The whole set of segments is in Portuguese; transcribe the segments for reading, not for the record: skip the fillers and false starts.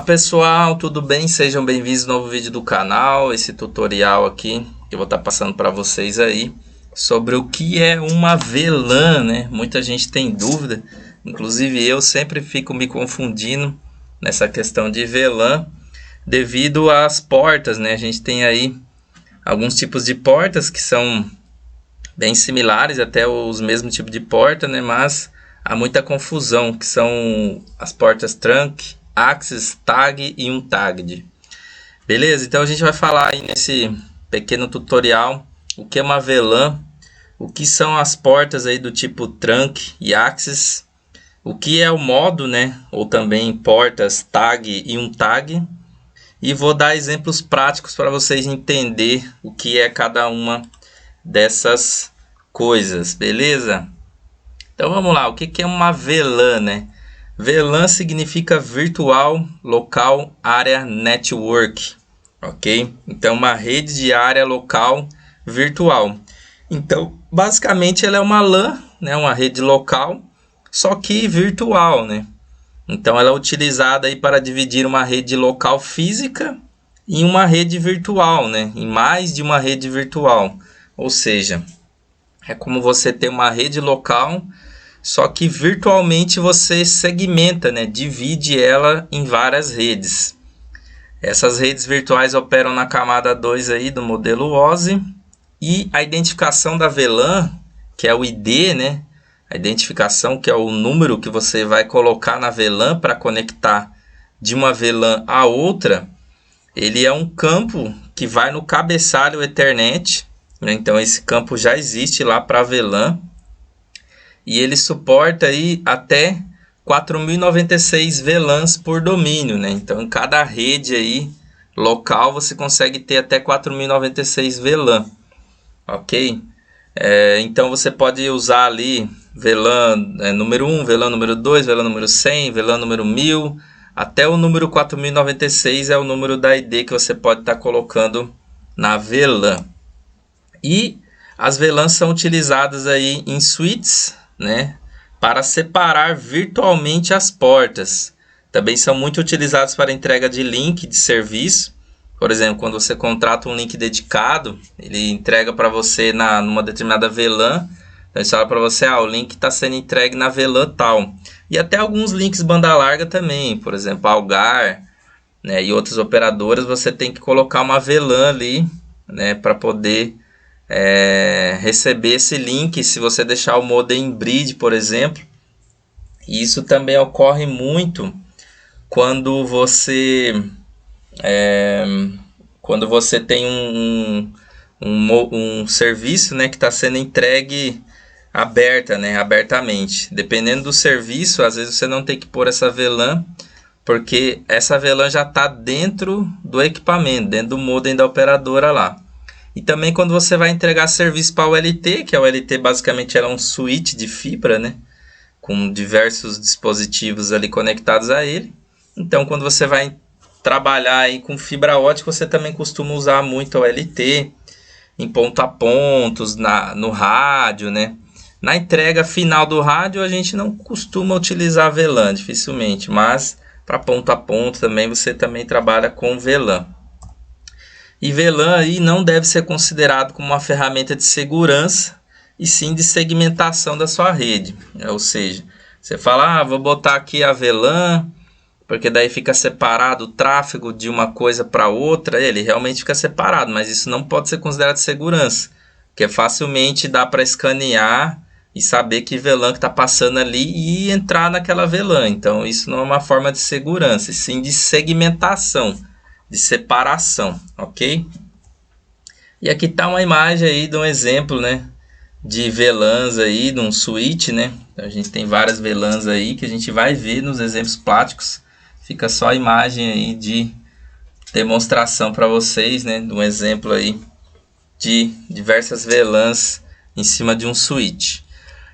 Olá pessoal, tudo bem? Sejam bem-vindos ao novo vídeo do canal. Esse tutorial aqui que eu vou estar passando para vocês aí sobre o que é uma VLAN, né? Muita gente tem dúvida, inclusive eu sempre fico me confundindo nessa questão de VLAN devido às portas, né? A gente tem aí alguns tipos de portas que são bem similares, até os mesmos tipos de porta, né? Mas há muita confusão, que são as portas trunk, access, tag e untagged. Beleza? Então a gente vai falar aí nesse pequeno tutorial o que é uma VLAN, o que são as portas aí do tipo trunk e access, o que é o modo, né? Ou também portas tag e untag. E vou dar exemplos práticos para vocês entenderem o que é cada uma dessas coisas, beleza? Então vamos lá, o que é uma VLAN, né? VLAN significa Virtual Local Area Network, ok? Então uma rede de área local virtual. Então basicamente ela é uma LAN, né? Uma rede local, só que virtual, né? Então ela é utilizada aí para dividir uma rede local física em uma rede virtual, né? Em mais de uma rede virtual. Ou seja, é como você ter uma rede local, só que virtualmente você segmenta, né? Divide ela em várias redes. Essas redes virtuais operam na camada 2 aí do modelo OSI. E a identificação da VLAN, que é o ID, né? A identificação, que é o número que você vai colocar na VLAN para conectar de uma VLAN a outra, ele é um campo que vai no cabeçalho Ethernet, né? Então esse campo já existe lá para a VLAN. E ele suporta aí até 4096 VLANs por domínio, né? Então em cada rede aí local você consegue ter até 4096 VLAN, ok? Então você pode usar ali VLAN número 1, VLAN número 2, VLAN número 100, VLAN número 1000, até o número 4096 é o número da ID que você pode estar colocando na VLAN. E as VLANs são utilizadas aí em switches, né, para separar virtualmente as portas. Também são muito utilizados para entrega de link de serviço. Por exemplo, quando você contrata um link dedicado, ele entrega para você numa determinada VLAN. Então ele fala para você, o link está sendo entregue na VLAN tal. E até alguns links banda larga também, por exemplo, Algar, né, e outras operadoras, você tem que colocar uma VLAN ali, né, para poder receber esse link. Se você deixar o modem em bridge, por exemplo. E isso também ocorre muito quando você tem um serviço, né, que está sendo entregue abertamente. Dependendo do serviço, às vezes você não tem que pôr essa VLAN, porque essa VLAN já está dentro do equipamento, dentro do modem da operadora lá. E também quando você vai entregar serviço para o LT, que é o LT basicamente é um switch de fibra, né, com diversos dispositivos ali conectados a ele. Então quando você vai trabalhar aí com fibra ótica, você também costuma usar muito o LT em ponto a pontos, no rádio, né? Na entrega final do rádio a gente não costuma utilizar VLAN, dificilmente, mas para ponto a ponto também você também trabalha com VLAN. E VLAN aí não deve ser considerado como uma ferramenta de segurança, e sim de segmentação da sua rede. Ou seja, você fala, vou botar aqui a VLAN, porque daí fica separado o tráfego de uma coisa para outra. Ele realmente fica separado, mas isso não pode ser considerado segurança, porque facilmente dá para escanear e saber que VLAN que está passando ali e entrar naquela VLAN. Então isso não é uma forma de segurança, e sim de segmentação, de separação, ok? E aqui está uma imagem aí de um exemplo, né, de VLANs aí, de um switch, né? A gente tem várias VLANs aí que a gente vai ver nos exemplos práticos. Fica só a imagem aí de demonstração para vocês, né, de um exemplo aí de diversas VLANs em cima de um switch.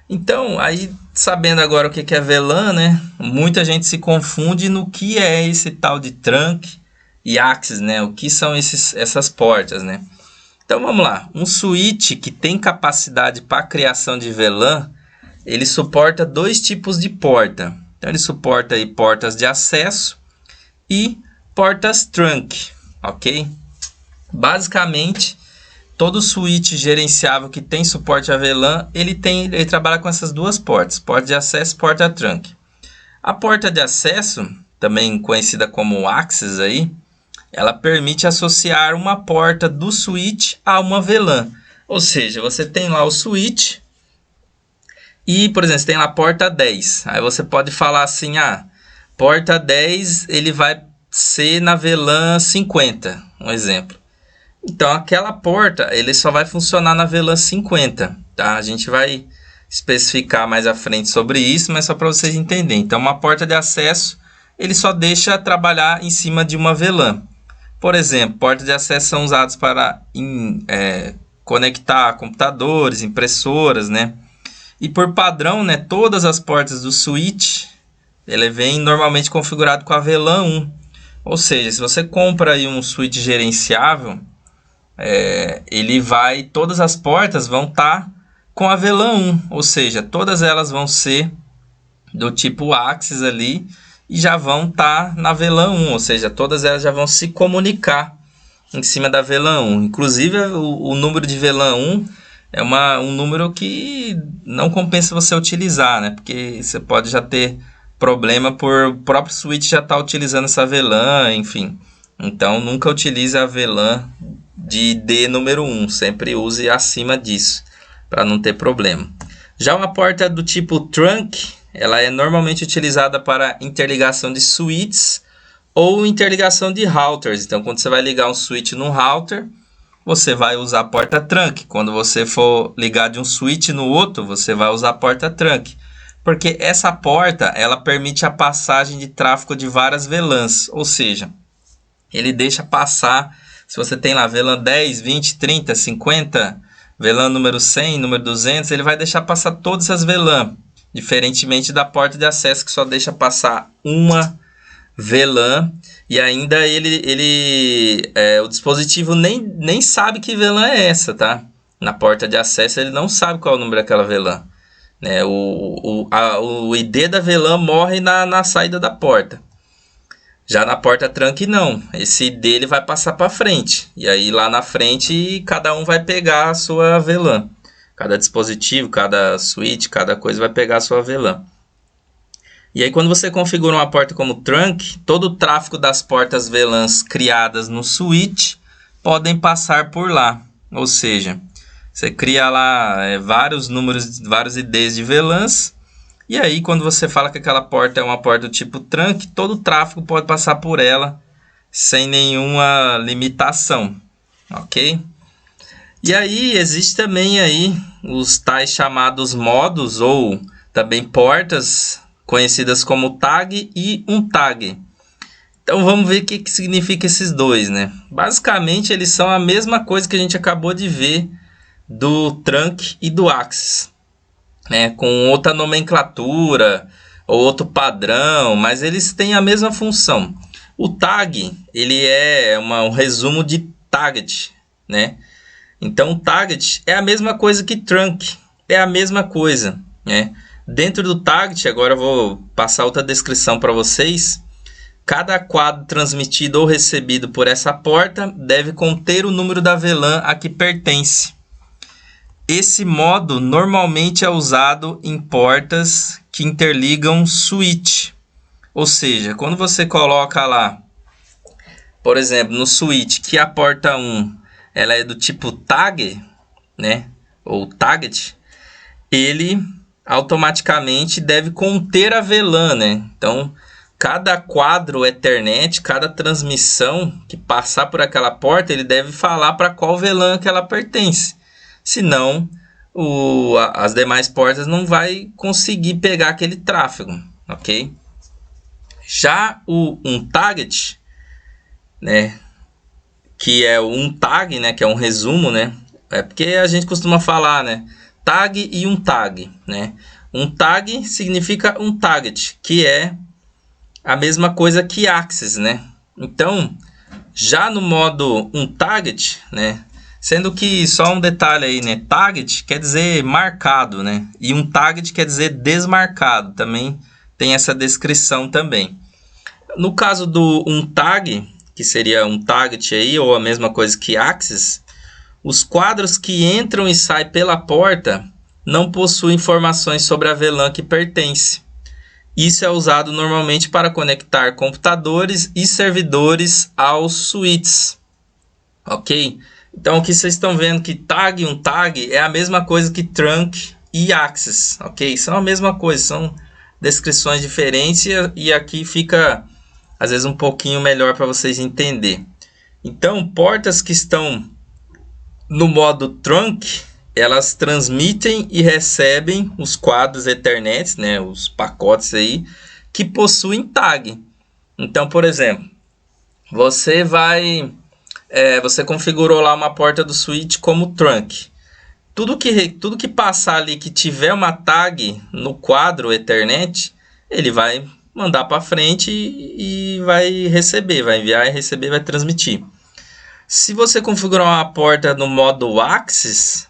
Então, aí sabendo agora o que é VLAN, né, muita gente se confunde no que é esse tal de trunk e access, né, o que são essas portas, né. Então vamos lá, um switch que tem capacidade para criação de VLAN, ele suporta dois tipos de porta. Então ele suporta aí portas de acesso e portas trunk, ok? Basicamente, todo switch gerenciável que tem suporte a VLAN, ele trabalha com essas duas portas, porta de acesso e porta trunk. A porta de acesso, também conhecida como access aí, ela permite associar uma porta do switch a uma VLAN. Ou seja, você tem lá o switch e, por exemplo, você tem lá a porta 10. Aí você pode falar assim, porta 10 ele vai ser na VLAN 50, um exemplo. Então aquela porta ele só vai funcionar na VLAN 50, tá? A gente vai especificar mais à frente sobre isso, mas só para vocês entenderem. Então uma porta de acesso ele só deixa trabalhar em cima de uma VLAN. Por exemplo, portas de acesso são usadas para conectar computadores, impressoras, né? E por padrão, né, todas as portas do switch, ele vem normalmente configurado com a VLAN 1. Ou seja, se você compra aí um switch gerenciável, todas as portas vão estar com a VLAN 1. Ou seja, todas elas vão ser do tipo Access ali e já vão estar na VLAN 1. Ou seja, todas elas já vão se comunicar em cima da VLAN 1. Inclusive, o número de VLAN 1 é um número que não compensa você utilizar, né? Porque você pode já ter problema por o próprio switch já estar utilizando essa VLAN, enfim. Então, nunca utilize a VLAN de D número 1. Sempre use acima disso, para não ter problema. Já uma porta do tipo trunk, ela é normalmente utilizada para interligação de switches ou interligação de routers. Então, quando você vai ligar um switch num router, você vai usar a porta trunk. Quando você for ligar de um switch no outro, você vai usar a porta trunk. Porque essa porta, ela permite a passagem de tráfego de várias VLANs. Ou seja, ele deixa passar, se você tem lá VLAN 10, 20, 30, 50, VLAN número 100, número 200, ele vai deixar passar todas as VLAN. Diferentemente da porta de acesso, que só deixa passar uma VLAN. E ainda o dispositivo nem sabe que VLAN é essa, tá? Na porta de acesso ele não sabe qual é o número daquela VLAN, né? O ID da VLAN morre na saída da porta. Já na porta trunk não, esse ID ele vai passar para frente. E aí lá na frente cada um vai pegar a sua VLAN. Cada dispositivo, cada switch, cada coisa vai pegar a sua VLAN. E aí quando você configura uma porta como trunk, todo o tráfego das portas VLANs criadas no switch podem passar por lá. Ou seja, você cria lá vários números, vários IDs de VLANs. E aí quando você fala que aquela porta é uma porta do tipo trunk, todo o tráfego pode passar por ela sem nenhuma limitação. Ok? E aí existe também aí os tais chamados modos ou também portas conhecidas como tag e untag. Então vamos ver o que significa esses dois, né? Basicamente eles são a mesma coisa que a gente acabou de ver do trunk e do access, né? Com outra nomenclatura ou outro padrão, mas eles têm a mesma função. O tag ele é um resumo de target, né? Então o target é a mesma coisa que trunk, é a mesma coisa, né? Dentro do target, agora eu vou passar outra descrição para vocês. Cada quadro transmitido ou recebido por essa porta deve conter o número da VLAN a que pertence. Esse modo normalmente é usado em portas que interligam switch. Ou seja, quando você coloca lá, por exemplo, no switch que a porta 1 ela é do tipo tag, né? Ou target, ele automaticamente deve conter a VLAN, né? Então, cada quadro Ethernet, cada transmissão que passar por aquela porta, ele deve falar para qual VLAN que ela pertence. Senão, as demais portas não vai conseguir pegar aquele tráfego, ok? Já o untarget, né? Que é o untag, né? Que é um resumo, né? É porque a gente costuma falar, né? Tag e untag, né? Um tag significa um target, que é a mesma coisa que access, né? Então, já no modo untarget, né? Sendo que só um detalhe aí, né? Target quer dizer marcado, né? E um target quer dizer desmarcado, também tem essa descrição também. No caso do um tag, que seria um target aí, ou a mesma coisa que axis, os quadros que entram e saem pela porta não possuem informações sobre a VLAN que pertence. Isso é usado normalmente para conectar computadores e servidores aos switches, ok? Então aqui vocês estão vendo que tag, um tag é a mesma coisa que trunk e axis, ok? São a mesma coisa, são descrições diferentes e aqui fica às vezes um pouquinho melhor para vocês entenderem. Então portas que estão no modo trunk, elas transmitem e recebem os quadros Ethernet, né, os pacotes aí, que possuem tag. Então, por exemplo, você configurou lá uma porta do switch como trunk. Tudo que passar ali que tiver uma tag no quadro Ethernet, ele vai mandar para frente e vai receber, vai enviar e receber, vai transmitir. Se você configurar uma porta no modo Axis,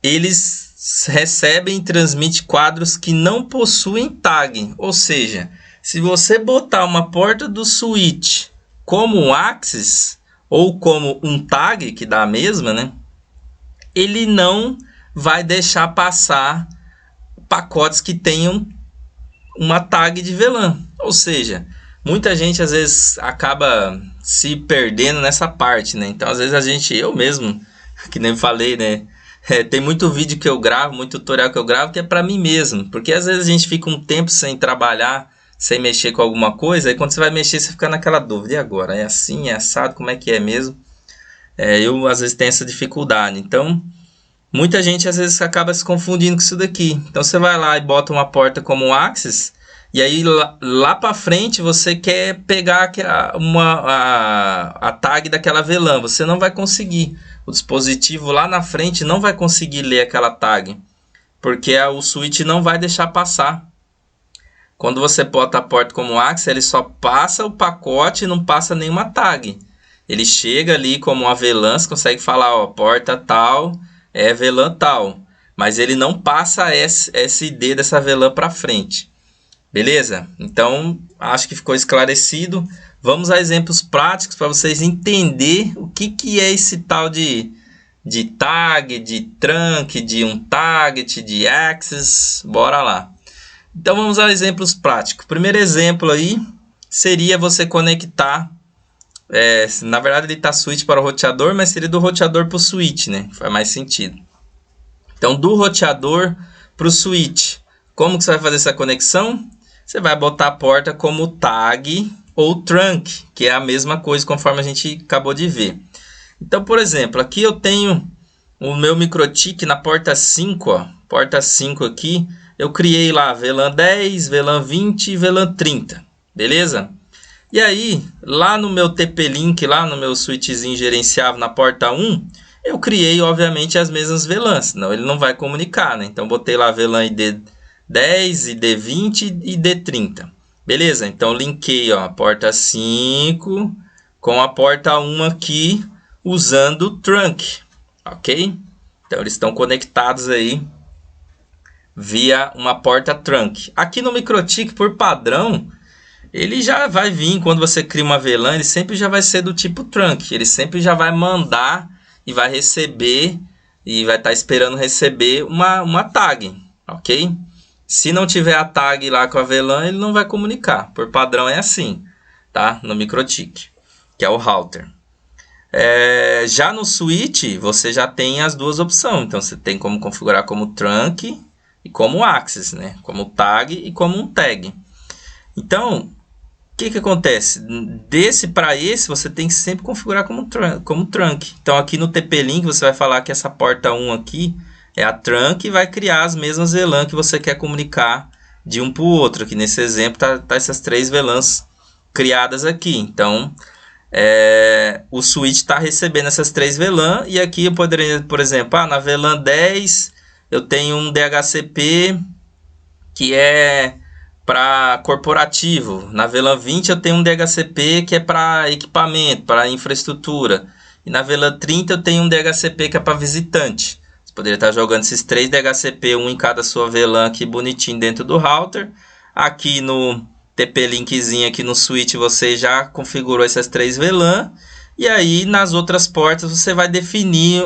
eles recebem e transmitem quadros que não possuem tag. Ou seja, se você botar uma porta do switch como um Axis ou como um tag, que dá a mesma, né? Ele não vai deixar passar pacotes que tenham uma tag de VLAN. Ou seja, muita gente às vezes acaba se perdendo nessa parte, né? Então às vezes eu mesmo, que nem falei, né? Tem muito vídeo que eu gravo, muito tutorial que eu gravo que é para mim mesmo. Porque às vezes a gente fica um tempo sem trabalhar, sem mexer com alguma coisa. E quando você vai mexer, você fica naquela dúvida. E agora? É assim? É assado? Como é que é mesmo? Eu às vezes tenho essa dificuldade. Então, muita gente às vezes acaba se confundindo com isso daqui. Então você vai lá e bota uma porta como um Axis. E aí lá para frente você quer pegar a tag daquela VLAN. Você não vai conseguir. O dispositivo lá na frente não vai conseguir ler aquela tag. Porque o switch não vai deixar passar. Quando você bota a porta como Axis, ele só passa o pacote e não passa nenhuma tag. Ele chega ali como uma VLAN, você consegue falar, ó, porta tal, é VLAN tal. Mas ele não passa a SD dessa VLAN para frente. Beleza? Então, acho que ficou esclarecido. Vamos a exemplos práticos para vocês entenderem o que é esse tal de tag, de trunk, de um target, de axis. Bora lá. Então, vamos a exemplos práticos. O primeiro exemplo aí seria você conectar. Na verdade, ele está switch para o roteador, mas seria do roteador para o switch, né? Faz mais sentido. Então, do roteador para o switch. Como que você vai fazer essa conexão? Você vai botar a porta como tag ou trunk, que é a mesma coisa conforme a gente acabou de ver. Então, por exemplo, aqui eu tenho o meu MikroTik na porta 5, ó, porta 5 aqui, eu criei lá VLAN 10, VLAN 20 e VLAN 30, beleza? E aí, lá no meu TP-Link, lá no meu switchzinho gerenciável na porta 1, eu criei, obviamente, as mesmas VLANs, senão ele não vai comunicar, né? Então, botei lá VLAN ID 10, ID20 e ID30. Beleza? Então, linkei ó, a porta 5 com a porta 1 aqui, usando o trunk. Ok? Então, eles estão conectados aí via uma porta trunk. Aqui no MikroTik, por padrão, ele já vai vir, quando você cria uma VLAN, ele sempre já vai ser do tipo trunk. Ele sempre já vai mandar e vai receber, e vai estar esperando receber uma tag. Ok? Se não tiver a tag lá com a VLAN, ele não vai comunicar. Por padrão é assim, tá? No MikroTik, que é o router. Já no switch, você já tem as duas opções. Então, você tem como configurar como trunk e como axis, né? Como tag e como um tag. Então, o que acontece? Desse para esse, você tem que sempre configurar como trunk. Então, aqui no TP-Link, você vai falar que essa porta 1 aqui é a trunk e vai criar as mesmas VLAN que você quer comunicar de um para o outro. Aqui nesse exemplo tá essas 3 VLANs criadas aqui. Então, o switch está recebendo essas 3 VLAN. E aqui eu poderia, por exemplo, na VLAN 10 eu tenho um DHCP que é para corporativo. Na VLAN 20 eu tenho um DHCP que é para equipamento, para infraestrutura. E na VLAN 30 eu tenho um DHCP que é para visitante. Você poderia estar jogando esses 3 DHCP, um em cada sua VLAN aqui bonitinho dentro do router. Aqui no TP-Linkzinho aqui no switch, você já configurou essas 3 VLAN. E aí nas outras portas você vai definir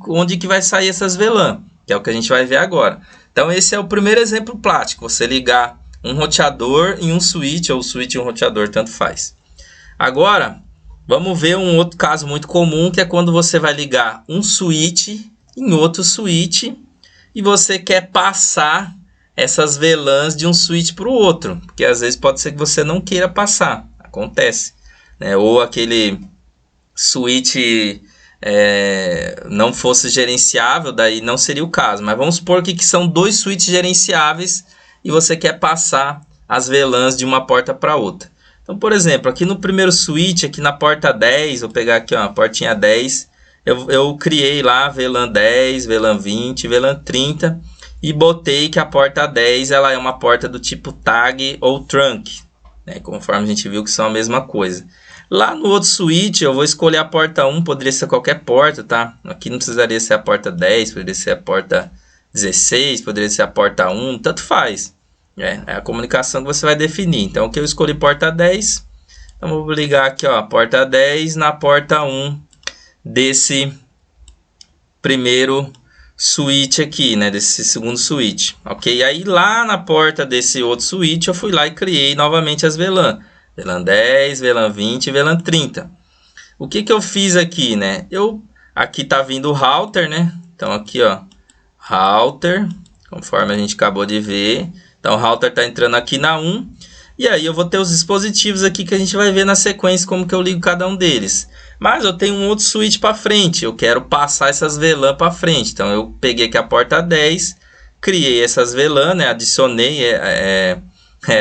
onde que vai sair essas VLAN, que é o que a gente vai ver agora. Então esse é o primeiro exemplo prático, você ligar um roteador em um switch, ou switch e um roteador, tanto faz. Agora, vamos ver um outro caso muito comum, que é quando você vai ligar um switch em outro switch e você quer passar essas VLANs de um switch para o outro, porque às vezes pode ser que você não queira passar, acontece, né? Ou aquele switch não fosse gerenciável, daí não seria o caso. Mas vamos supor que são 2 switches gerenciáveis e você quer passar as VLANs de uma porta para outra. Então, por exemplo, aqui no primeiro switch, aqui na porta 10, vou pegar aqui ó, a portinha 10, eu criei lá VLAN 10, VLAN 20, VLAN 30 e botei que a porta 10 ela é uma porta do tipo tag ou trunk, né, conforme a gente viu que são a mesma coisa. Lá no outro switch eu vou escolher a porta 1, poderia ser qualquer porta, tá? Aqui não precisaria ser a porta 10, poderia ser a porta 16, poderia ser a porta 1, tanto faz. É a comunicação que você vai definir. Então aqui eu escolhi porta 10, então vou ligar aqui ó, a porta 10 na porta 1 desse primeiro switch aqui, né? Desse segundo switch, ok? E aí lá na porta desse outro switch eu fui lá e criei novamente as VLAN. VLAN 10, VLAN 20 e VLAN 30. O que eu fiz aqui, né? Aqui tá vindo o router, né? Então aqui, ó, router, conforme a gente acabou de ver. Então o router tá entrando aqui na 1. E aí eu vou ter os dispositivos aqui que a gente vai ver na sequência como que eu ligo cada um deles. Mas eu tenho um outro switch para frente, eu quero passar essas VLAN para frente. Então eu peguei aqui a porta 10, criei essas VLAN, né? Adicionei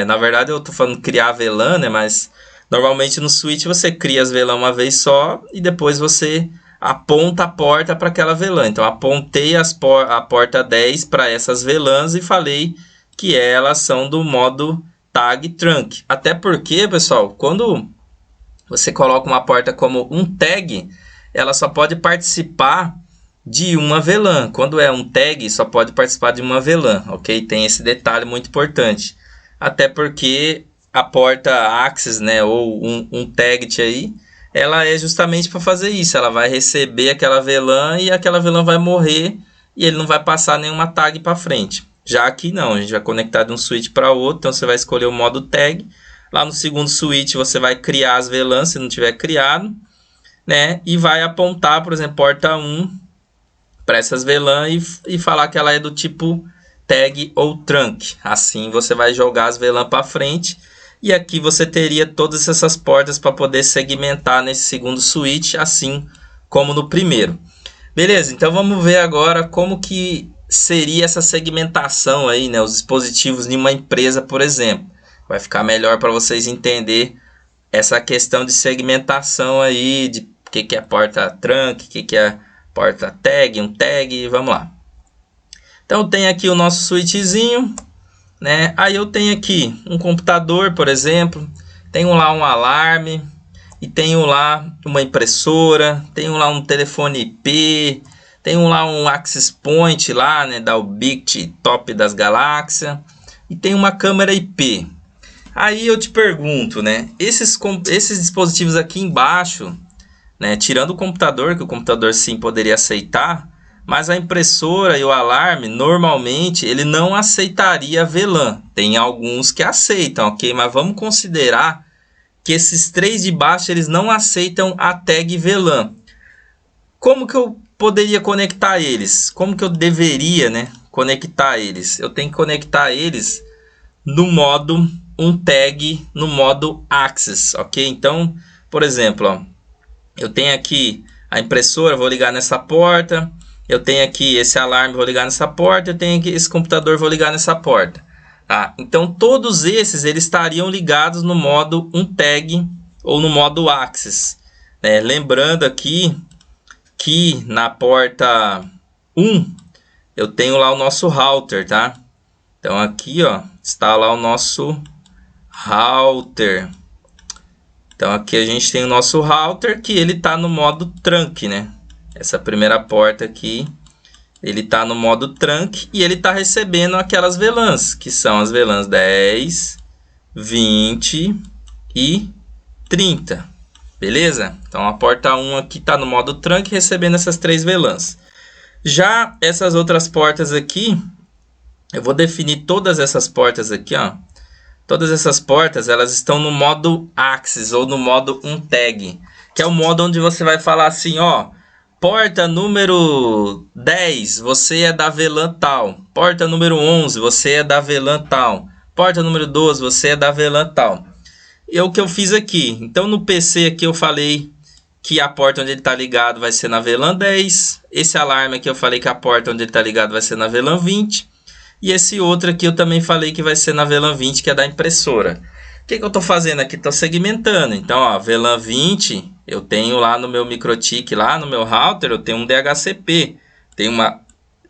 na verdade eu estou falando criar VLAN, né? Mas normalmente no switch você cria as VLAN uma vez só e depois você aponta a porta para aquela VLAN. Então apontei a porta 10 para essas VLANs e falei que elas são do modo tag trunk. Até porque, pessoal, quando você coloca uma porta como um tag, ela só pode participar de uma VLAN. Quando é um tag, só pode participar de uma VLAN, ok? Tem esse detalhe muito importante. Até porque a porta access, né, ou um tag aí, ela é justamente para fazer isso. Ela vai receber aquela VLAN e aquela VLAN vai morrer e ele não vai passar nenhuma tag para frente. Já aqui não, a gente vai conectar de um switch para outro, então você vai escolher o modo tag. Lá no segundo switch você vai criar as VLANs, se não tiver criado, né, e vai apontar, por exemplo, porta 1 para essas VLAN e falar que ela é do tipo tag ou trunk. Assim você vai jogar as VLAN para frente e aqui você teria todas essas portas para poder segmentar nesse segundo switch, assim como no primeiro. Beleza, então vamos ver agora como que seria essa segmentação aí, né, os dispositivos de uma empresa, por exemplo. Vai ficar melhor para vocês entender essa questão de segmentação aí, de o que é porta trunk, o que é porta tag, um tag, vamos lá. Então tem aqui o nosso switchzinho, né? Aí eu tenho aqui um computador, por exemplo, tenho lá um alarme e tenho lá uma impressora, tenho lá um telefone IP, tenho lá um access point lá, né, da Ubiquiti top das galáxias e tem uma câmera IP. Aí eu te pergunto, né, esses dispositivos aqui embaixo, né, tirando o computador, que o computador sim poderia aceitar, mas a impressora e o alarme, normalmente, ele não aceitaria VLAN. Tem alguns que aceitam, ok? Mas vamos considerar que esses 3 de baixo, eles não aceitam a tag VLAN. Como que eu poderia conectar eles? Como que eu deveria, né, conectar eles? Eu tenho que conectar eles no modo um tag, no modo access, ok? Então, por exemplo, ó, eu tenho aqui a impressora, vou ligar nessa porta. Eu tenho aqui esse alarme, vou ligar nessa porta. Eu tenho aqui esse computador, vou ligar nessa porta. Tá? Então, todos esses eles estariam ligados no modo um tag ou no modo access. Né? Lembrando aqui que na porta 1 eu tenho lá o nosso router, tá? Então, aqui ó, está lá o nosso router. Então, aqui a gente tem o nosso router que ele está no modo trunk, né? Essa primeira porta aqui, ele está no modo trunk e ele está recebendo aquelas VLANs, que são as VLANs 10, 20 e 30. Beleza? Então a porta 1 aqui está no modo trunk recebendo essas 3 VLANs. Já essas outras portas aqui, eu vou definir todas essas portas aqui, ó. Todas essas portas, elas estão no modo Axis ou no modo UNTAG, que é o modo onde você vai falar assim, ó, porta número 10, você é da VLAN tal. Porta número 11, você é da VLAN tal. Porta número 12, você é da VLAN tal. É o que eu fiz aqui. Então no PC aqui eu falei que a porta onde ele está ligado vai ser na VLAN 10. Esse alarme aqui eu falei que a porta onde ele está ligado vai ser na VLAN 20. E esse outro aqui eu também falei que vai ser na VLAN 20, que é da impressora. O que eu estou fazendo aqui? Estou segmentando. Então, ó, VLAN 20, eu tenho lá no meu MikroTik, lá no meu router, eu tenho um DHCP. Tem uma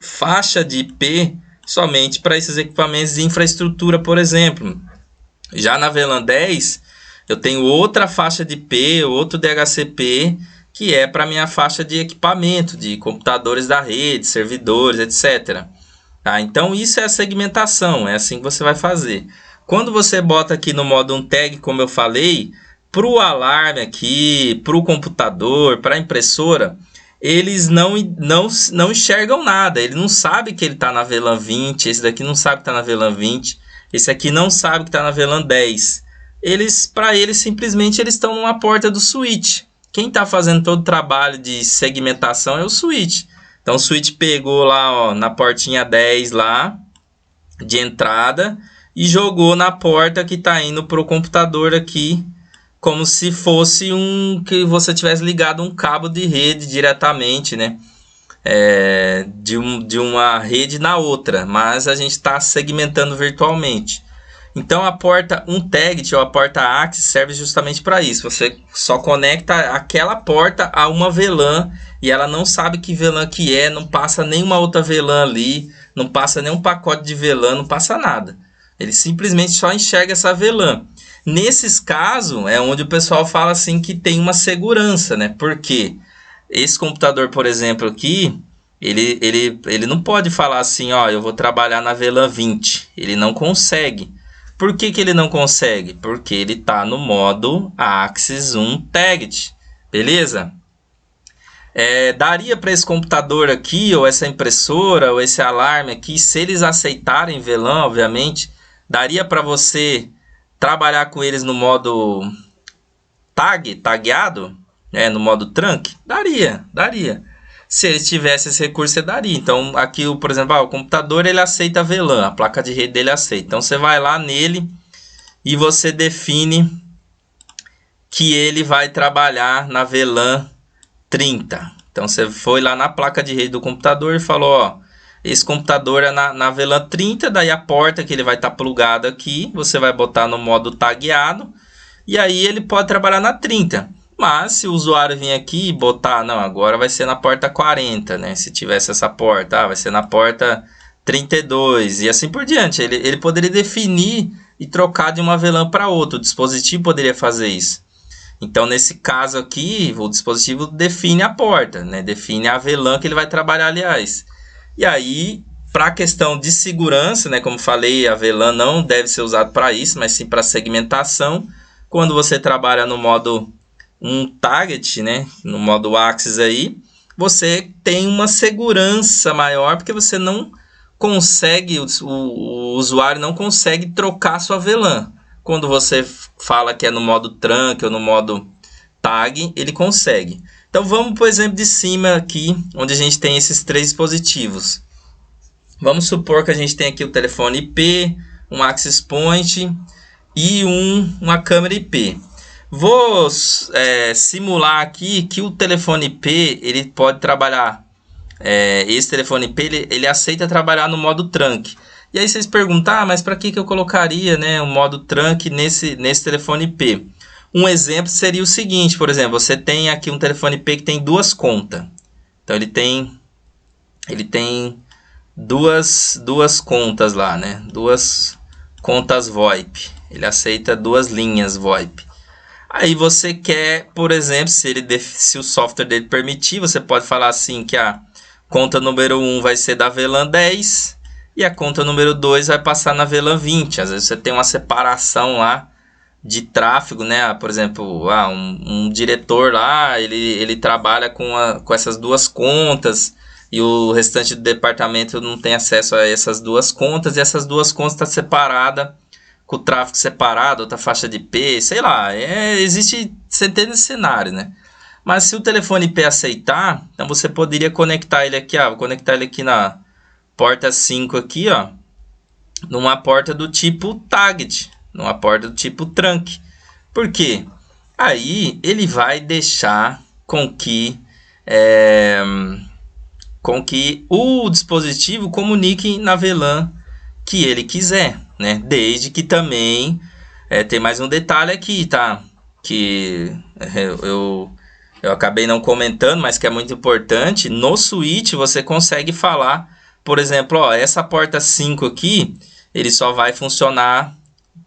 faixa de IP somente para esses equipamentos de infraestrutura, por exemplo. Já na VLAN 10, eu tenho outra faixa de IP, outro DHCP, que é para minha faixa de equipamento, de computadores da rede, servidores, etc. Tá? Então isso é a segmentação, é assim que você vai fazer. Quando você bota aqui no modo UNTAG, como eu falei, para o alarme aqui, para o computador, para a impressora, eles não enxergam nada. Ele não sabe que ele está na VLAN 20, esse daqui não sabe que está na VLAN 20, esse aqui não sabe que está na VLAN 10. Para eles, simplesmente, eles estão numa porta do switch. Quem está fazendo todo o trabalho de segmentação é o switch. Então o switch pegou lá, ó, na portinha 10 lá, de entrada, e jogou na porta que está indo para o computador aqui, como se fosse que você tivesse ligado um cabo de rede diretamente, né? De uma rede na outra, mas a gente está segmentando virtualmente. Então a porta UNTAG ou a porta Axis serve justamente para isso. Você só conecta aquela porta a uma VLAN e ela não sabe que VLAN que é, não passa nenhuma outra VLAN ali, não passa nenhum pacote de VLAN, não passa nada. Ele simplesmente só enxerga essa VLAN. Nesses casos é onde o pessoal fala assim que tem uma segurança, né? Porque esse computador, por exemplo, aqui, ele não pode falar assim, ó, eu vou trabalhar na VLAN 20. Ele não consegue. Por que ele não consegue? Porque ele está no modo Axis UNTAG, beleza? Daria para esse computador aqui, ou essa impressora, ou esse alarme aqui, se eles aceitarem VLAN, obviamente, daria para você trabalhar com eles no modo tagueado, né, no modo trunk? Daria. Se eles tivessem esse recurso, você daria. Então, aqui, por exemplo, o computador ele aceita VLAN, a placa de rede dele aceita. Então, você vai lá nele e você define que ele vai trabalhar na VLAN 30. Então, você foi lá na placa de rede do computador e falou, ó, esse computador é na VLAN 30, daí a porta que ele vai estar plugado aqui, você vai botar no modo tagueado, e aí ele pode trabalhar na 30. Mas se o usuário vir aqui e botar, não, agora vai ser na porta 40, né? Se tivesse essa porta, vai ser na porta 32 e assim por diante. Ele poderia definir e trocar de uma VLAN para outra. O dispositivo poderia fazer isso. Então, nesse caso aqui, o dispositivo define a porta, né? Define a VLAN que ele vai trabalhar, aliás. E aí, para a questão de segurança, né? Como falei, a VLAN não deve ser usada para isso, mas sim para segmentação. Quando você trabalha no modo target, né, no modo Axis aí, você tem uma segurança maior, porque você não consegue, o usuário não consegue trocar sua VLAN. Quando você fala que é no modo trunk ou no modo tag, ele consegue. Então vamos para o exemplo de cima aqui, onde a gente tem esses 3 dispositivos. Vamos supor que a gente tem aqui o telefone IP, um access point e uma câmera IP. Vou simular aqui que o telefone IP ele pode trabalhar, esse telefone IP ele aceita trabalhar no modo trunk. E aí vocês perguntam, mas para que eu colocaria, né, o modo trunk nesse telefone IP? Um exemplo seria o seguinte, por exemplo, você tem aqui um telefone IP que tem 2 contas. Então ele tem duas contas lá, né, 2 contas VoIP. Ele aceita 2 linhas VoIP. Aí você quer, por exemplo, se o software dele permitir, você pode falar assim que a conta número 1 vai ser da VLAN 10 e a conta número 2 vai passar na VLAN 20. Às vezes você tem uma separação lá de tráfego, né? Por exemplo, um diretor lá, ele trabalha com essas duas contas e o restante do departamento não tem acesso a essas duas contas, e essas duas contas estão separadas, com o tráfego separado, outra faixa de IP, sei lá, existe centenas de cenários, né? Mas se o telefone IP aceitar, então você poderia conectar ele aqui, vou conectar ele aqui na porta 5 aqui, ó, numa porta do tipo target, numa porta do tipo trunk. Por quê? Aí ele vai deixar com que o dispositivo comunique na VLAN que ele quiser, né? Desde que também tem mais um detalhe aqui, tá? Que eu acabei não comentando, mas que é muito importante. No switch você consegue falar, por exemplo, ó, essa porta 5 aqui, ele só vai funcionar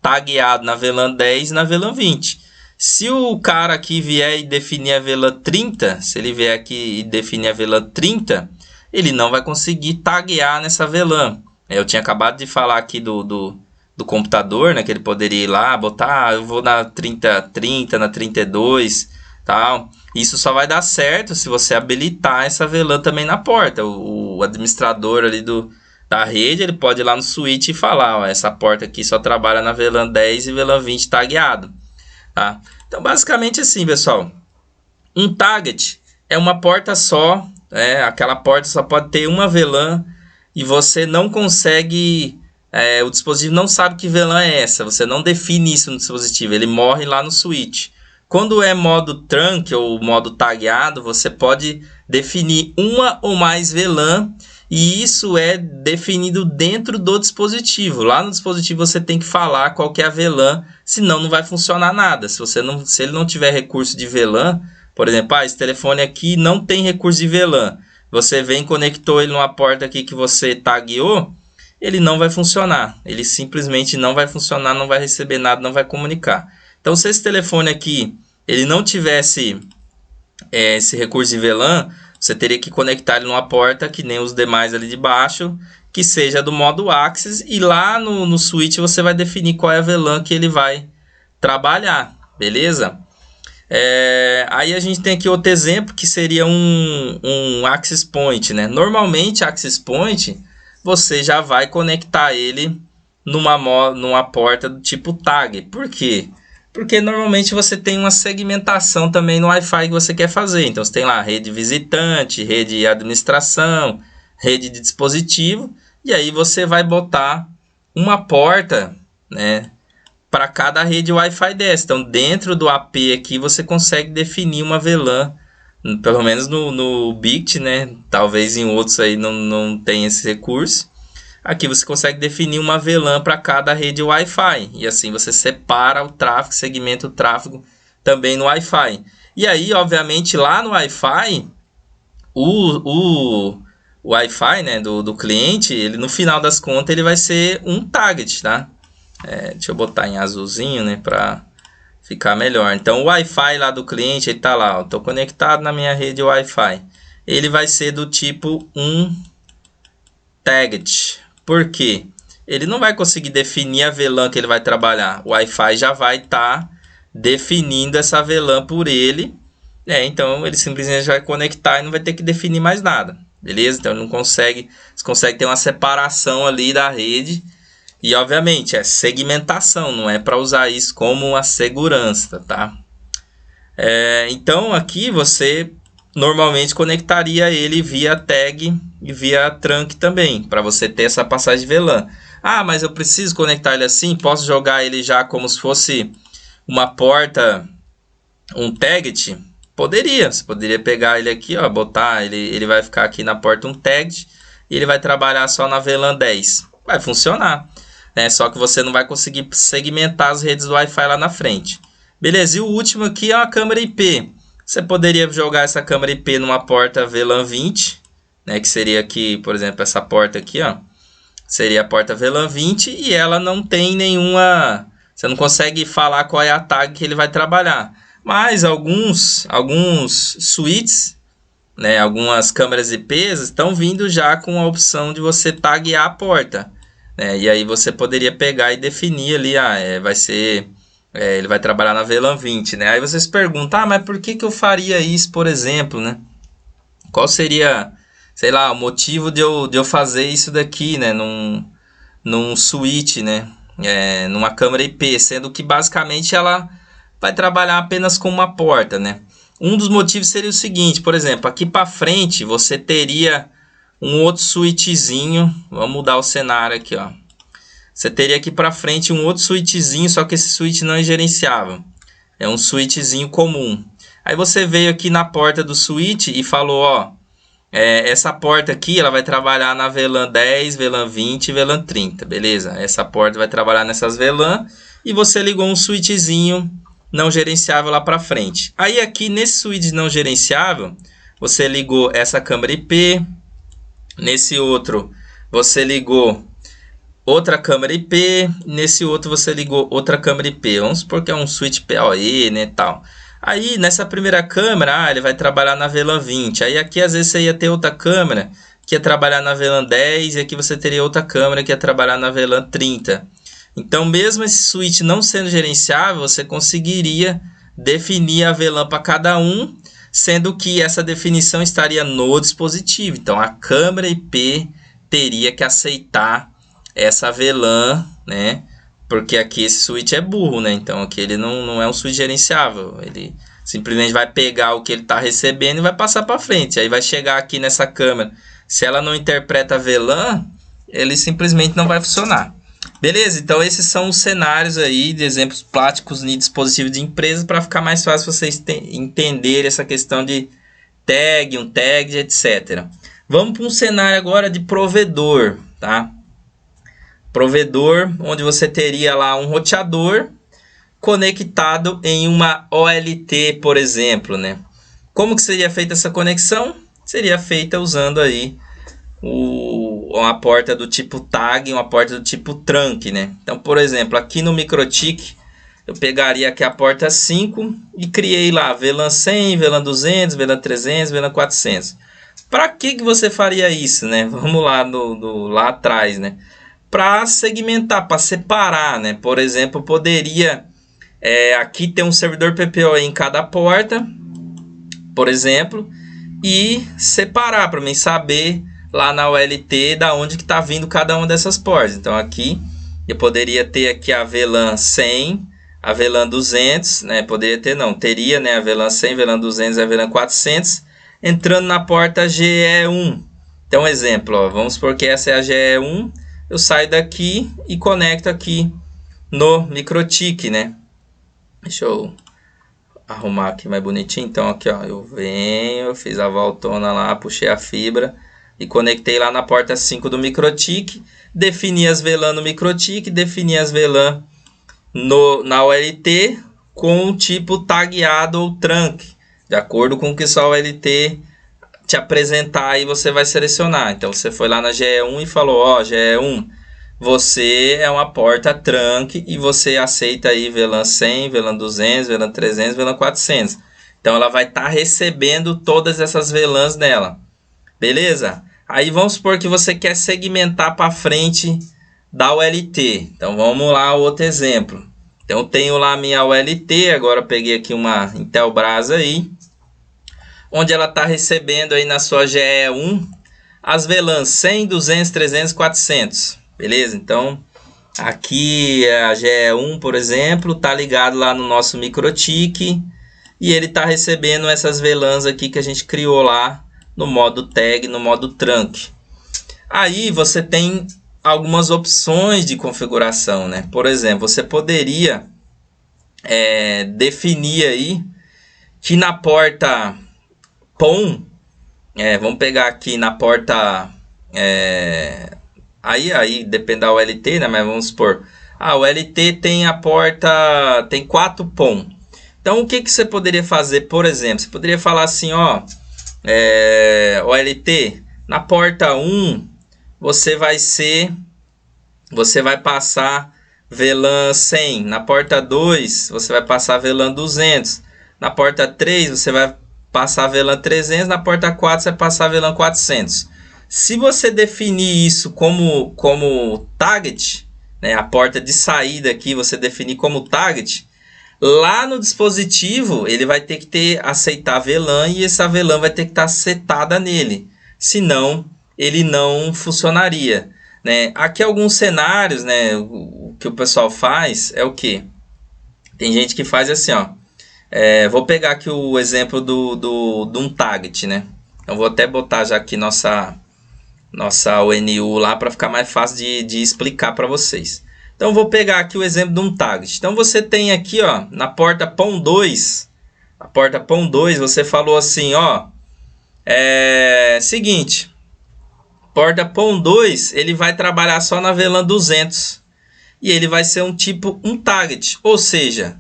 tagueado na VLAN 10 e na VLAN 20. Se o cara aqui vier e definir a VLAN 30, se ele vier aqui e definir a VLAN 30, ele não vai conseguir taguear nessa VLAN. Eu tinha acabado de falar aqui do computador, né, que ele poderia ir lá, botar, eu vou na 30, na 32, tal. Isso só vai dar certo se você habilitar essa VLAN também na porta. O administrador ali da rede, ele pode ir lá no switch e falar, ó, essa porta aqui só trabalha na VLAN 10 e VLAN 20 tagueado, tá? Então, basicamente assim, pessoal, um target é uma porta só, aquela porta só pode ter uma VLAN e você não consegue, o dispositivo não sabe que VLAN é essa, você não define isso no dispositivo, ele morre lá no switch. Quando é modo trunk ou modo tagueado, você pode definir uma ou mais VLAN, e isso é definido dentro do dispositivo. Lá no dispositivo você tem que falar qual que é a VLAN, senão não vai funcionar nada. Se ele não tiver recurso de VLAN, por exemplo, esse telefone aqui não tem recurso de VLAN, você vem e conectou ele numa porta aqui que você tagueou, ele não vai funcionar. Ele simplesmente não vai funcionar, não vai receber nada, não vai comunicar. Então, se esse telefone aqui ele não tivesse esse recurso de VLAN, você teria que conectar ele numa porta que nem os demais ali de baixo, que seja do modo Axis, e lá no switch você vai definir qual é a VLAN que ele vai trabalhar, beleza? Aí a gente tem aqui outro exemplo que seria um Access Point, né? Normalmente Access Point você já vai conectar ele numa porta do tipo tag. Por quê? Porque normalmente você tem uma segmentação também no Wi-Fi que você quer fazer. Então você tem lá rede visitante, rede administração, rede de dispositivo, e aí você vai botar uma porta, né, para cada rede Wi-Fi dessa. Então dentro do AP aqui você consegue definir uma VLAN, pelo menos no BICT, né? Talvez em outros aí não tem esse recurso. Aqui você consegue definir uma VLAN para cada rede Wi-Fi. E assim você separa o tráfego, segmenta o tráfego também no Wi-Fi. E aí, obviamente, lá no Wi-Fi, o Wi-Fi, né, do cliente, ele no final das contas, ele vai ser um target, tá? Deixa eu botar em azulzinho, né, para ficar melhor. Então, o Wi-Fi lá do cliente, ele tá lá, estou conectado na minha rede Wi-Fi. Ele vai ser do tipo um target. Por quê? Ele não vai conseguir definir a VLAN que ele vai trabalhar. O Wi-Fi já vai estar definindo essa VLAN por ele. Então ele simplesmente vai conectar e não vai ter que definir mais nada. Beleza? Então ele não consegue. Você consegue ter uma separação ali da rede. E obviamente é segmentação, não é para usar isso como uma segurança, tá? Então aqui você normalmente conectaria ele via tag e via trunk também, para você ter essa passagem de VLAN. Mas eu preciso conectar ele assim? Posso jogar ele já como se fosse uma porta, um target? Poderia, você poderia pegar ele aqui, ó, botar, ele vai ficar aqui na porta um target, e ele vai trabalhar só na VLAN 10. Vai funcionar, né? Só que você não vai conseguir segmentar as redes do Wi-Fi lá na frente. Beleza, e o último aqui é uma câmera IP. Você poderia jogar essa câmera IP numa porta VLAN 20, né, que seria aqui, por exemplo, essa porta aqui, ó, seria a porta VLAN 20, e ela não tem nenhuma, você não consegue falar qual é a tag que ele vai trabalhar. Mas alguns switches, né, algumas câmeras IPs estão vindo já com a opção de você taguear a porta, né, e aí você poderia pegar e definir ali, vai ser, ele vai trabalhar na VLAN 20, né, aí você se pergunta, mas por que eu faria isso, por exemplo, né, qual seria, sei lá, o motivo de eu fazer isso daqui, né, num switch, né, numa câmera IP, sendo que basicamente ela vai trabalhar apenas com uma porta, né. Um dos motivos seria o seguinte, por exemplo, aqui para frente você teria um outro switchzinho, vamos mudar o cenário aqui, ó. Você teria aqui para frente um outro switchzinho, só que esse switch não é gerenciável, é um switchzinho comum. Aí você veio aqui na porta do switch e falou, ó, essa porta aqui ela vai trabalhar na VLAN 10, VLAN 20 e VLAN 30, beleza? Essa porta vai trabalhar nessas VLAN e você ligou um switchzinho não gerenciável lá para frente. Aí aqui nesse switch não gerenciável, você ligou essa câmera IP, nesse outro você ligou outra câmera IP, nesse outro você ligou outra câmera IP. Vamos supor que é um switch PoE, né, tal. Aí nessa primeira câmera, ele vai trabalhar na VLAN 20. Aí aqui às vezes você ia ter outra câmera que ia trabalhar na VLAN 10 e aqui você teria outra câmera que ia trabalhar na VLAN 30. Então, mesmo esse switch não sendo gerenciável, você conseguiria definir a VLAN para cada um, sendo que essa definição estaria no dispositivo. Então, a câmera IP teria que aceitar essa VLAN, né? Porque aqui esse switch é burro, né? Então, aqui ele não é um switch gerenciável. Ele simplesmente vai pegar o que ele está recebendo e vai passar para frente. Aí vai chegar aqui nessa câmera. Se ela não interpreta a VLAN, ele simplesmente não vai funcionar. Beleza, então esses são os cenários aí de exemplos práticos de dispositivos de empresa para ficar mais fácil vocês entenderem essa questão de tag, um tag, etc. Vamos para um cenário agora de provedor, tá? Provedor, onde você teria lá um roteador conectado em uma OLT, por exemplo, né? Como que seria feita essa conexão? Seria feita usando aí uma porta do tipo tag, uma porta do tipo trunk, né? Então, por exemplo, aqui no MikroTik, eu pegaria aqui a porta 5 e criei lá VLAN 100, VLAN 200, VLAN 300, VLAN 400. Para que você faria isso, né? Vamos lá lá atrás, né? Para segmentar, para separar, né? Por exemplo, poderia aqui ter um servidor PPO em cada porta, por exemplo, e separar para mim saber lá na OLT da onde que está vindo cada uma dessas portas. Então aqui eu poderia ter aqui a VLAN 100, a VLAN 200, né? Poderia ter, não, teria, né, a VLAN 100, VLAN 200 e a VLAN 400 entrando na porta GE1. Então, exemplo, ó, vamos supor que essa é a GE1, eu saio daqui e conecto aqui no MikroTik, né? Deixa eu arrumar aqui mais bonitinho. Então aqui, ó, eu venho, fiz a voltona lá, puxei a fibra e conectei lá na porta 5 do MikroTik, defini as VLAN no MikroTik, defini as VLAN na OLT com o tipo tagueado ou trunk, de acordo com o que sua OLT te apresentar, aí você vai selecionar. Então você foi lá na GE1 e falou, ó, GE1, você é uma porta trunk e você aceita aí VLAN 100, VLAN 200, VLAN 300, VLAN 400. Então ela vai estar recebendo todas essas VLANs dela. Beleza? Aí vamos supor que você quer segmentar para frente da OLT. Então vamos lá, outro exemplo. Então eu tenho lá a minha OLT, agora eu peguei aqui uma Intelbras aí, onde ela está recebendo aí na sua GE1 as VLANs 100, 200, 300, 400. Beleza? Então aqui a GE1, por exemplo, está ligado lá no nosso MikroTik e ele está recebendo essas VLANs aqui que a gente criou lá no modo tag, no modo trunk. Aí você tem algumas opções de configuração, né? Por exemplo, você poderia definir aí que na porta PON, vamos pegar aqui na porta, aí depende da OLT, né? Mas vamos supor, a OLT tem a porta, tem 4 PON. Então o que você poderia fazer, por exemplo? Você poderia falar assim, ó, OLT, na porta 1 você vai passar VLAN 100, na porta 2 você vai passar VLAN 200, na porta 3 você vai passar VLAN 300, na porta 4 você vai passar VLAN 400. Se você definir isso como target, né, a porta de saída aqui você definir como target, lá no dispositivo ele vai ter que aceitar VLAN e essa VLAN vai ter que estar setada nele, senão ele não funcionaria, né? Aqui alguns cenários, né, o que o pessoal faz é o que? Tem gente que faz assim, ó. Vou pegar aqui o exemplo de um target, né? Então vou até botar já aqui nossa ONU lá para ficar mais fácil de explicar para vocês. Então vou pegar aqui o exemplo de um target. Então você tem aqui, ó, na porta PON 2, a porta PON 2, você falou assim, ó, seguinte, porta PON 2, ele vai trabalhar só na VLAN 200 e ele vai ser um target, ou seja,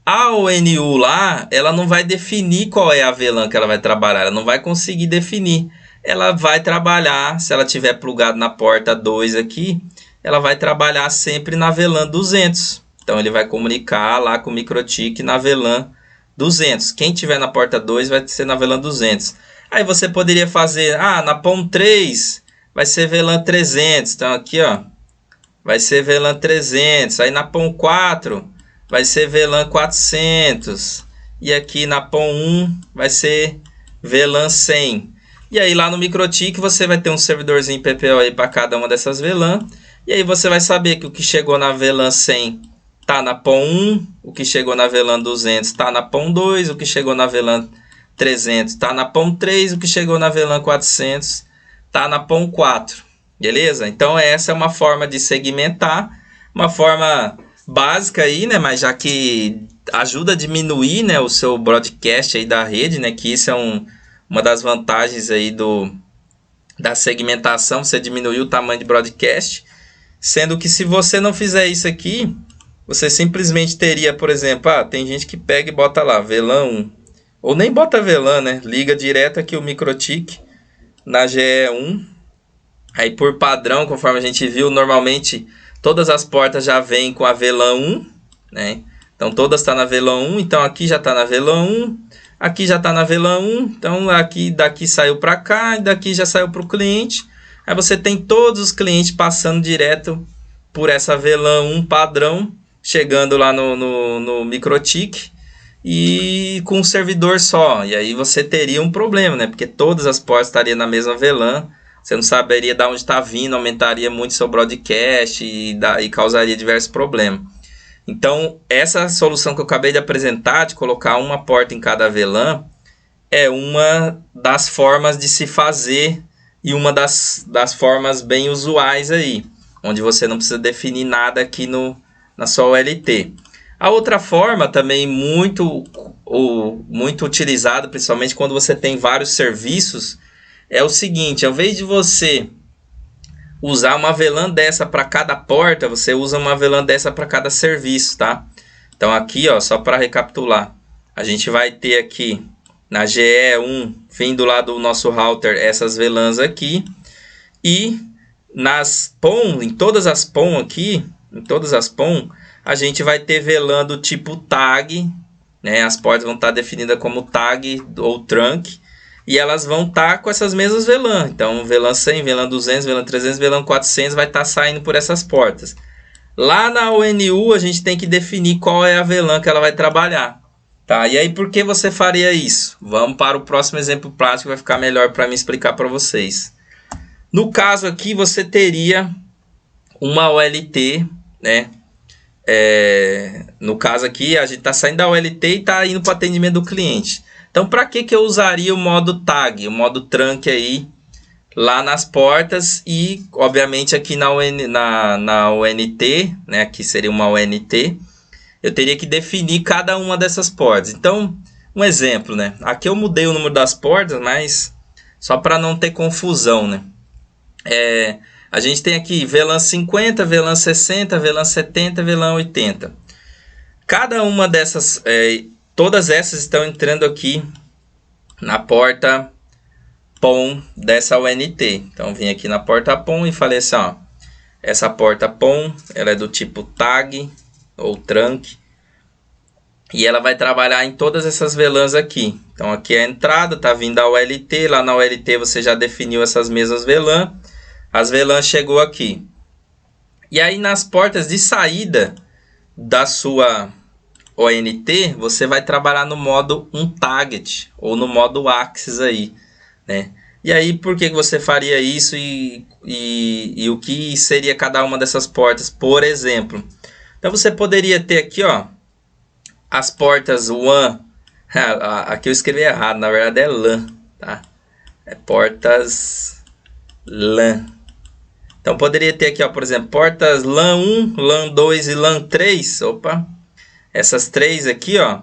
a ONU lá, ela não vai definir qual é a VLAN que ela vai trabalhar, ela não vai conseguir definir. Ela vai trabalhar, se ela tiver plugado na porta 2 aqui, ela vai trabalhar sempre na VLAN 200. Então ele vai comunicar lá com o MikroTik na VLAN 200. Quem tiver na porta 2 vai ser na VLAN 200. Aí você poderia fazer, na PON 3 vai ser VLAN 300. Então aqui, ó, vai ser VLAN 300. Aí na PON 4 vai ser VLAN 400. E aqui na PON 1 vai ser VLAN 100. E aí lá no MikroTik você vai ter um servidorzinho PPO aí para cada uma dessas VLAN. E aí você vai saber que o que chegou na VLAN 100 está na PON 1, o que chegou na VLAN 200 está na PON 2, o que chegou na VLAN 300 está na PON 3, o que chegou na VLAN 400 está na PON 4. Beleza? Então essa é uma forma de segmentar, uma forma básica aí, né? Mas já que ajuda a diminuir, né, o seu broadcast aí da rede, né? Que isso é uma das vantagens aí da segmentação, você diminuir o tamanho de broadcast, sendo que se você não fizer isso aqui, você simplesmente teria, por exemplo, tem gente que pega e bota lá, VLAN 1, ou nem bota VLAN, né, liga direto aqui o MikroTik na GE1, aí por padrão, conforme a gente viu, normalmente todas as portas já vêm com a VLAN 1, né, então todas estão na VLAN 1, então aqui já está na VLAN 1, aqui já está na VLAN 1, então daqui saiu para cá, e daqui já saiu para o cliente. Aí você tem todos os clientes passando direto por essa VLAN 1 padrão, chegando lá no MikroTik e com um servidor só. E aí você teria um problema, né? Porque todas as portas estariam na mesma VLAN, você não saberia de onde está vindo, aumentaria muito seu broadcast e causaria diversos problemas. Então, essa solução que eu acabei de apresentar, de colocar uma porta em cada VLAN, é uma das formas de se fazer e uma das formas bem usuais aí, onde você não precisa definir nada aqui na sua OLT. A outra forma também muito utilizada, principalmente quando você tem vários serviços, é o seguinte, ao invés de você usar uma VLAN dessa para cada porta, você usa uma VLAN dessa para cada serviço, tá? Então aqui, ó, só para recapitular, a gente vai ter aqui na GE1, vindo lá do nosso router, essas VLANs aqui, e nas PON, em todas as PON aqui, a gente vai ter VLAN do tipo tag, né? As portas vão estar definidas como tag ou trunk, e elas vão estar com essas mesmas VLAN. Então, VLAN 100, VLAN 200, VLAN 300, VLAN 400 vai estar saindo por essas portas. Lá na ONU, a gente tem que definir qual é a VLAN que ela vai trabalhar. Tá? E aí, por que você faria isso? Vamos para o próximo exemplo prático, que vai ficar melhor para me explicar para vocês. No caso aqui, você teria uma OLT, né? No caso aqui, a gente está saindo da OLT e está indo para o atendimento do cliente. Então, para que eu usaria o modo tag, o modo trunk aí, lá nas portas e, obviamente, aqui na ONT, né, aqui seria uma ONT, eu teria que definir cada uma dessas portas. Então, um exemplo, né, aqui eu mudei o número das portas, mas só para não ter confusão, né. A gente tem aqui VLAN 50, VLAN 60, VLAN 70, VLAN 80. Cada uma dessas... todas essas estão entrando aqui na porta PON dessa ONT. Então, vim aqui na porta PON e falei assim, ó, essa porta PON, ela é do tipo tag ou trunk. E ela vai trabalhar em todas essas VLANs aqui. Então aqui é a entrada, tá vindo a OLT. Lá na OLT você já definiu essas mesmas VLAN. As VLAN chegou aqui. E aí nas portas de saída da sua ONT, você vai trabalhar no modo UnTarget ou no modo Axis aí, né? E aí por que você faria isso e o que seria cada uma dessas portas, por exemplo? Então você poderia ter aqui, ó, as portas WAN. Aqui eu escrevi errado, na verdade é LAN, tá? É portas LAN. Então poderia ter aqui, ó, por exemplo, portas LAN 1, LAN 2 e LAN 3. Opa! Essas três aqui, ó,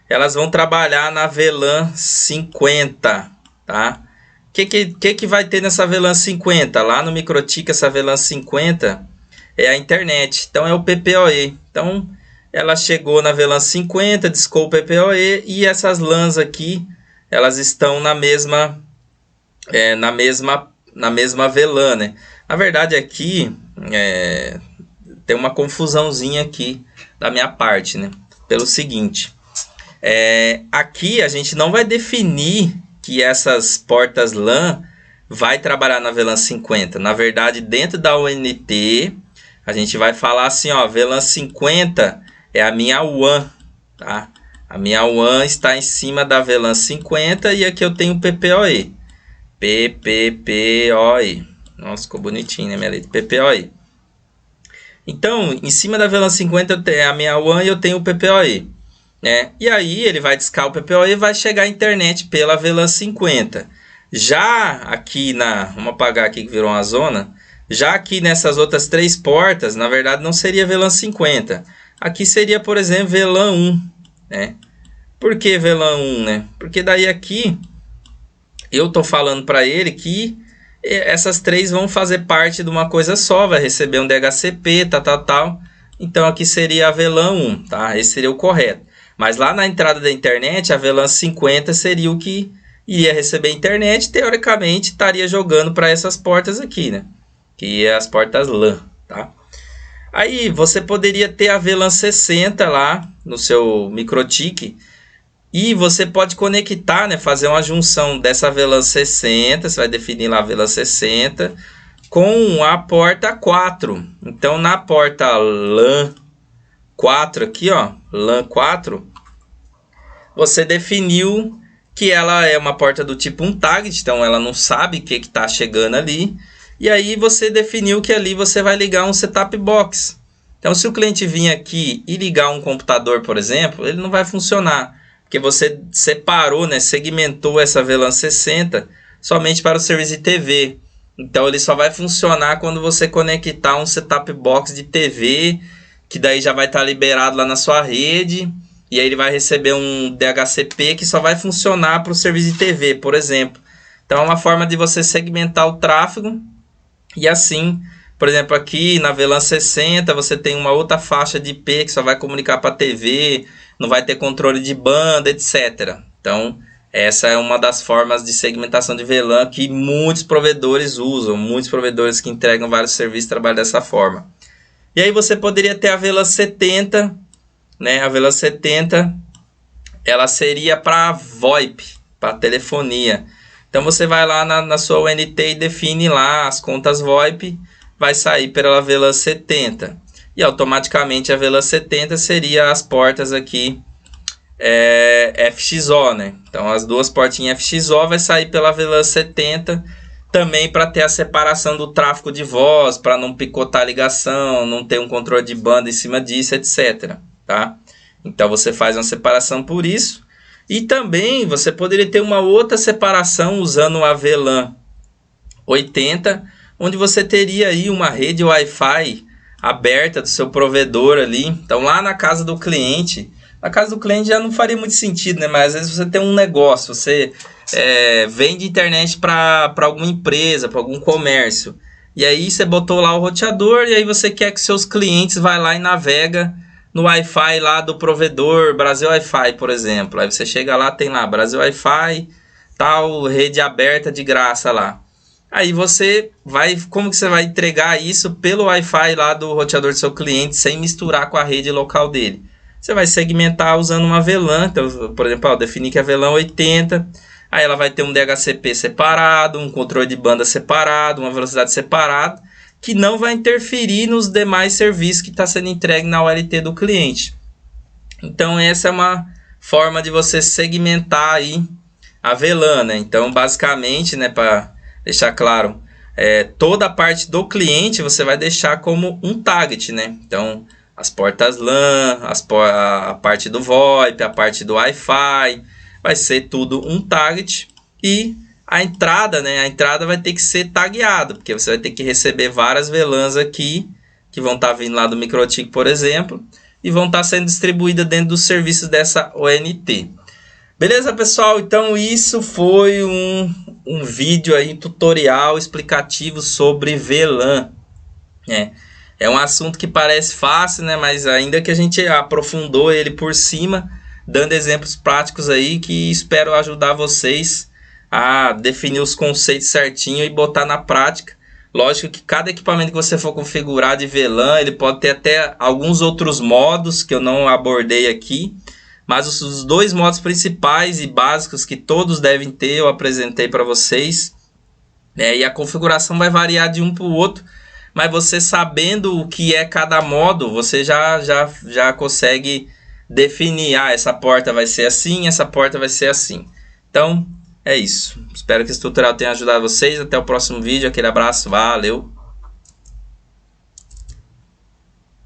elas vão trabalhar na VLAN 50, tá? O que vai ter nessa VLAN 50? Lá no MikroTik, essa VLAN 50 é a internet. Então é o PPoE. Então ela chegou na VLAN 50, discou o PPoE e essas LANs aqui, elas estão na mesma VLAN, né? Na verdade aqui tem uma confusãozinha aqui da minha parte, né? Pelo seguinte, aqui a gente não vai definir que essas portas LAN vai trabalhar na VLAN 50. Na verdade, dentro da ONT, a gente vai falar assim, ó, VLAN 50 é a minha WAN, tá? A minha WAN está em cima da VLAN 50 e aqui eu tenho o PPoE. PPoE. Nossa, ficou bonitinho, né, minha letra? PPoE. Então, em cima da VLAN 50 eu tenho a minha WAN e eu tenho o PPoE, né? E aí ele vai discar o PPoE e vai chegar a internet pela VLAN 50. Já aqui vamos apagar aqui que virou uma zona. Já aqui nessas outras três portas, na verdade não seria VLAN 50. Aqui seria, por exemplo, VLAN 1, né? Por que VLAN 1, né? Porque daí aqui eu tô falando para ele que essas três vão fazer parte de uma coisa só, vai receber um DHCP, tal. Então aqui seria a VLAN 1, tá? Esse seria o correto. Mas lá na entrada da internet, a VLAN 50 seria o que iria receber a internet, teoricamente estaria jogando para essas portas aqui, né? Que é as portas LAN, tá? Aí você poderia ter a VLAN 60 lá no seu MikroTik, e você pode conectar, né, fazer uma junção dessa VLAN 60, você vai definir lá a VLAN 60, com a porta 4. Então, na porta LAN 4 aqui, ó, LAN 4, você definiu que ela é uma porta do tipo UnTarget, então ela não sabe o que está chegando ali. E aí você definiu que ali você vai ligar um setup box. Então, se o cliente vir aqui e ligar um computador, por exemplo, ele não vai funcionar. Porque você separou, né, segmentou essa VLAN 60 somente para o serviço de TV. Então ele só vai funcionar quando você conectar um setup box de TV, que daí já vai estar liberado lá na sua rede. E aí ele vai receber um DHCP que só vai funcionar para o serviço de TV, por exemplo. Então é uma forma de você segmentar o tráfego. E assim, por exemplo, aqui na VLAN 60 você tem uma outra faixa de IP que só vai comunicar para a TV, não vai ter controle de banda, etc. Então, essa é uma das formas de segmentação de VLAN que muitos provedores usam. Muitos provedores que entregam vários serviços trabalham dessa forma. E aí você poderia ter a VLAN 70, né? A VLAN 70, ela seria para VoIP, para telefonia. Então, você vai lá na sua UNT e define lá as contas VoIP, vai sair pela VLAN 70. E automaticamente a VLAN 70 seria as portas aqui FXO, né? Então as duas portinhas FXO vai sair pela VLAN 70 também para ter a separação do tráfego de voz, para não picotar a ligação, não ter um controle de banda em cima disso, etc. Tá? Então você faz uma separação por isso. E também você poderia ter uma outra separação usando a VLAN 80, onde você teria aí uma rede Wi-Fi aberta do seu provedor ali. Então lá na casa do cliente, na casa do cliente já não faria muito sentido, né? Mas às vezes você tem um negócio, você vende internet para alguma empresa, para algum comércio. E aí você botou lá o roteador e aí você quer que seus clientes vá lá e navega no Wi-Fi lá do provedor, Brasil Wi-Fi, por exemplo. Aí você chega lá, tem lá Brasil Wi-Fi, tal, rede aberta de graça lá. Aí você vai, como que você vai entregar isso pelo Wi-Fi lá do roteador do seu cliente sem misturar com a rede local dele? você vai segmentar usando uma VLAN. Então, por exemplo, ó, definir que a VLAN 80, aí ela vai ter um DHCP separado, um controle de banda separado, uma velocidade separada, que não vai interferir nos demais serviços que está sendo entregue na OLT do cliente. Então essa é uma forma de você segmentar aí a VLAN, né? Então basicamente, né, para deixar claro, toda a parte do cliente você vai deixar como um target, né? Então as portas LAN, a parte do VoIP, a parte do Wi-Fi, vai ser tudo um target. E a entrada, né? A entrada vai ter que ser tagueada, porque você vai ter que receber várias VLANs aqui, que vão estar vindo lá do MikroTik, por exemplo, e vão estar sendo distribuídas dentro dos serviços dessa ONT. Beleza, pessoal? Então isso foi um vídeo aí, tutorial explicativo sobre VLAN. É um assunto que parece fácil, né? Mas ainda que a gente aprofundou ele por cima, dando exemplos práticos aí, que espero ajudar vocês a definir os conceitos certinho e botar na prática. Lógico que cada equipamento que você for configurar de VLAN, ele pode ter até alguns outros modos que eu não abordei aqui, mas os dois modos principais e básicos que todos devem ter, eu apresentei para vocês, e a configuração vai variar de um para o outro, mas você sabendo o que é cada modo, você já consegue definir, essa porta vai ser assim, essa porta vai ser assim. Então é isso. Espero que esse tutorial tenha ajudado vocês. Até o próximo vídeo. Aquele abraço. Valeu!